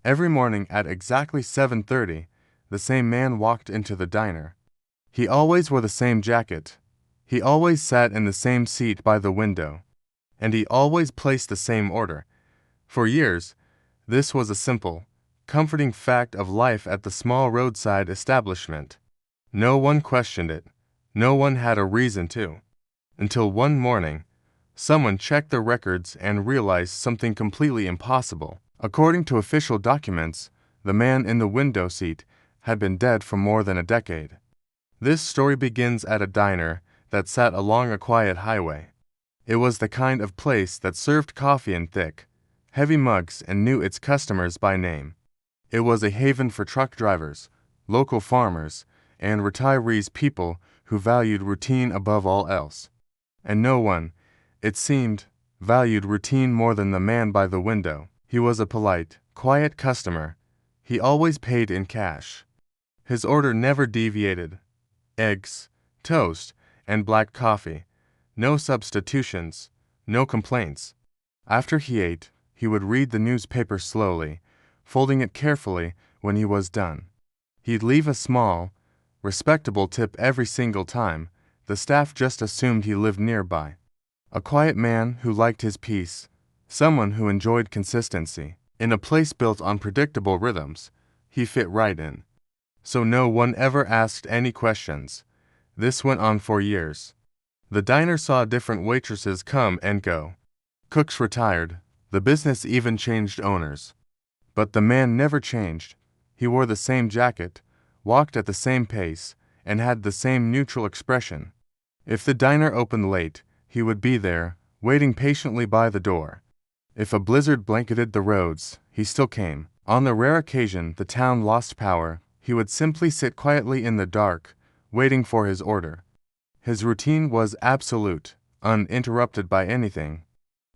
Every morning at exactly 7:30, the same man walked into the diner. He always wore the same jacket. He always sat in the same seat by the window. And he always placed the same order. For years, this was a simple, comforting fact of life at the small roadside establishment. No one questioned it. No one had a reason to. Until one morning, someone checked the records and realized something completely impossible. According to official documents, the man in the window seat had been dead for more than a decade. This story begins at a diner that sat along a quiet highway. It was the kind of place that served coffee in thick, heavy mugs and knew its customers by name. It was a haven for truck drivers, local farmers, and retirees, people who valued routine above all else. And no one, it seemed, valued routine more than the man by the window. He was a polite, quiet customer. He always paid in cash. His order never deviated. Eggs, toast, and black coffee. No substitutions, no complaints. After he ate, he would read the newspaper slowly, folding it carefully when he was done. He'd leave a small, respectable tip every single time. The staff just assumed he lived nearby. A quiet man who liked his peace, someone who enjoyed consistency. In a place built on predictable rhythms, he fit right in. So no one ever asked any questions. This went on for years. The diner saw different waitresses come and go. Cooks retired. The business even changed owners. But the man never changed. He wore the same jacket, walked at the same pace, and had the same neutral expression. If the diner opened late, he would be there, waiting patiently by the door. If a blizzard blanketed the roads, he still came. On the rare occasion the town lost power, he would simply sit quietly in the dark, waiting for his order. His routine was absolute, uninterrupted by anything.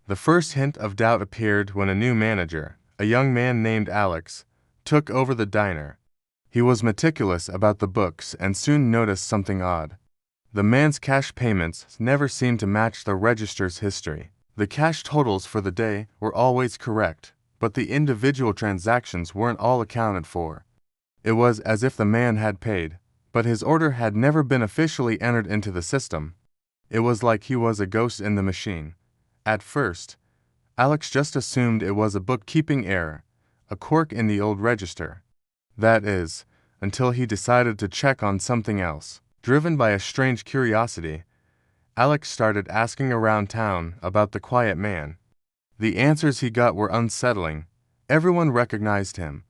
The first hint of doubt appeared when a new manager, a young man named Alex, took over the diner. He was meticulous about the books and soon noticed something odd. The man's cash payments never seemed to match the register's history. The cash totals for the day were always correct, but the individual transactions weren't all accounted for. It was as if the man had paid, but his order had never been officially entered into the system. It was like he was a ghost in the machine. At first, Alex just assumed it was a bookkeeping error, a quirk in the old register. That is, until he decided to check on something else. Driven by a strange curiosity, Alex started asking around town about the quiet man. The answers he got were unsettling. Everyone recognized him.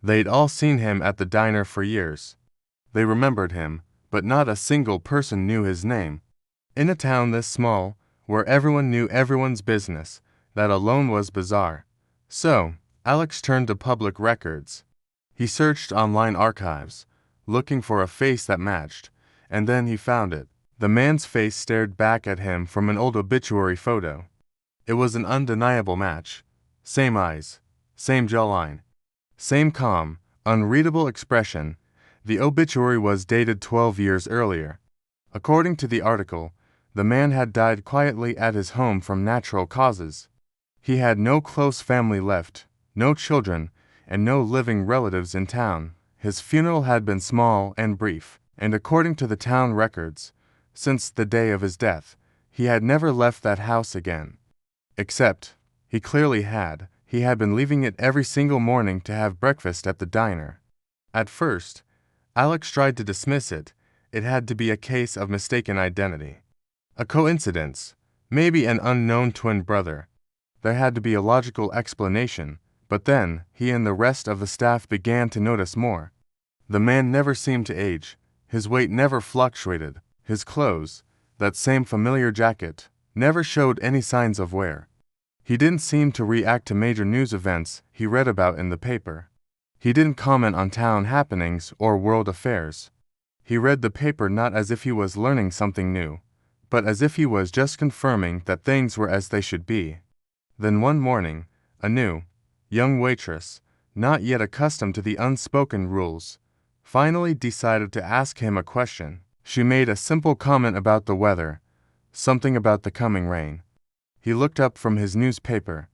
They'd all seen him at the diner for years. They remembered him, but not a single person knew his name. In a town this small, where everyone knew everyone's business, that alone was bizarre. So, Alex turned to public records. He searched online archives, looking for a face that matched, and then he found it. The man's face stared back at him from an old obituary photo. It was an undeniable match. Same eyes, same jawline, same calm, unreadable expression. The obituary was dated 12 years earlier. According to the article, the man had died quietly at his home from natural causes. He had no close family left, no children, and no living relatives in town. His funeral had been small and brief, and according to the town records, since the day of his death, he had never left that house again. Except, he clearly had. He had been leaving it every single morning to have breakfast at the diner. At first, Alex tried to dismiss it. It had to be a case of mistaken identity. A coincidence, maybe an unknown twin brother. There had to be a logical explanation, but then he and the rest of the staff began to notice more. The man never seemed to age. His weight never fluctuated. His clothes, that same familiar jacket, never showed any signs of wear. He didn't seem to react to major news events he read about in the paper. He didn't comment on town happenings or world affairs. He read the paper not as if he was learning something new, but as if he was just confirming that things were as they should be. Then one morning, a new, young waitress, not yet accustomed to the unspoken rules, finally decided to ask him a question. She made a simple comment about the weather, something about the coming rain. He looked up from his newspaper,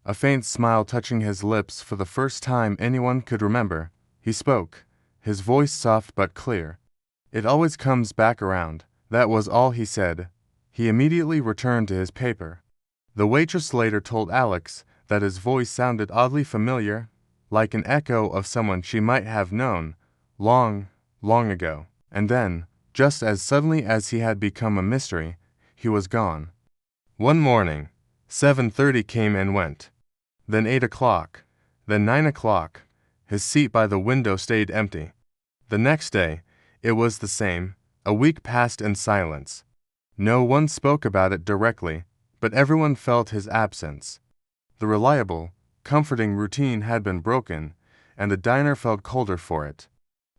a faint smile touching his lips for the first time anyone could remember. He spoke, his voice soft but clear. "It always comes back around." That was all he said. He immediately returned to his paper. The waitress later told Alex that his voice sounded oddly familiar, like an echo of someone she might have known long, long ago. And then, just as suddenly as he had become a mystery, he was gone. One morning, 7:30 came and went. Then 8 o'clock. Then 9 o'clock. His seat by the window stayed empty. The next day, it was the same. A week passed in silence. No one spoke about it directly, but everyone felt his absence. The reliable, comforting routine had been broken, and the diner felt colder for it.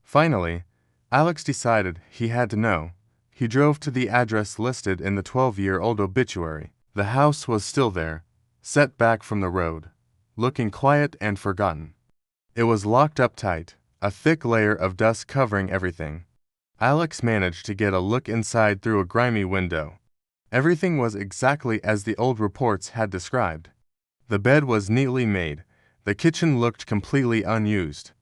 Finally, Alex decided he had to know. He drove to the address listed in the 12-year-old obituary. The house was still there, set back from the road, looking quiet and forgotten. It was locked up tight, a thick layer of dust covering everything. Alex managed to get a look inside through a grimy window. Everything was exactly as the old reports had described. The bed was neatly made, the kitchen looked completely unused.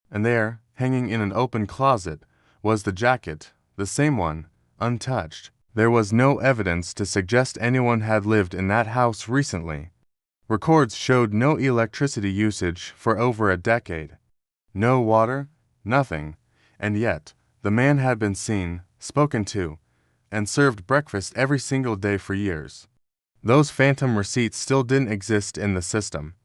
And there, hanging in an open closet, was the jacket, the same one, untouched. There was no evidence to suggest anyone had lived in that house recently. Records showed no electricity usage for over a decade. No water, nothing, and yet, the man had been seen, spoken to, and served breakfast every single day for years. Those phantom receipts still didn't exist in the system.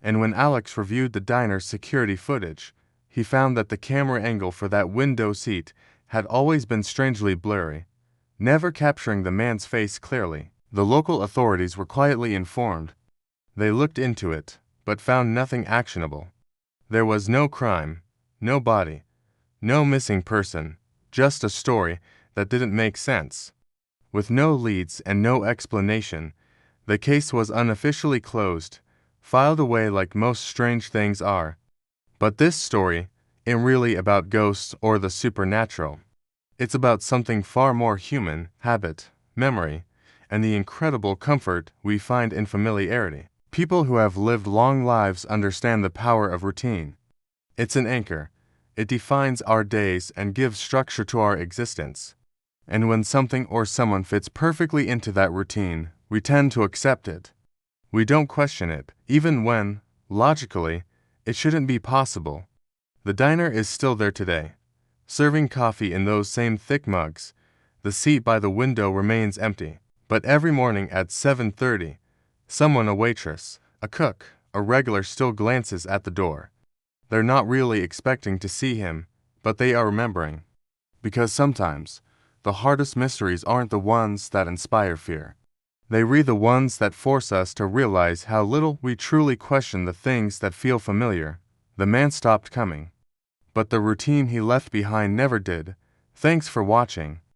And when Alex reviewed the diner's security footage, he found that the camera angle for that window seat had always been strangely blurry, never capturing the man's face clearly. The local authorities were quietly informed. They looked into it, but found nothing actionable. There was no crime, no body, no missing person, just a story that didn't make sense. With no leads and no explanation, the case was unofficially closed, filed away like most strange things are. But this story isn't really about ghosts or the supernatural. It's about something far more human: habit, memory, and the incredible comfort we find in familiarity. People who have lived long lives understand the power of routine. It's an anchor. It defines our days and gives structure to our existence. And when something or someone fits perfectly into that routine, we tend to accept it. We don't question it, even when, logically, it shouldn't be possible. The diner is still there today, serving coffee in those same thick mugs. The seat by the window remains empty. But every morning at 7:30, someone, a waitress, a cook, a regular, still glances at the door. They're not really expecting to see him, but they are remembering. Because sometimes, the hardest mysteries aren't the ones that inspire fear. They read the ones that force us to realize how little we truly question the things that feel familiar. The man stopped coming. But the routine he left behind never did. Thanks for watching.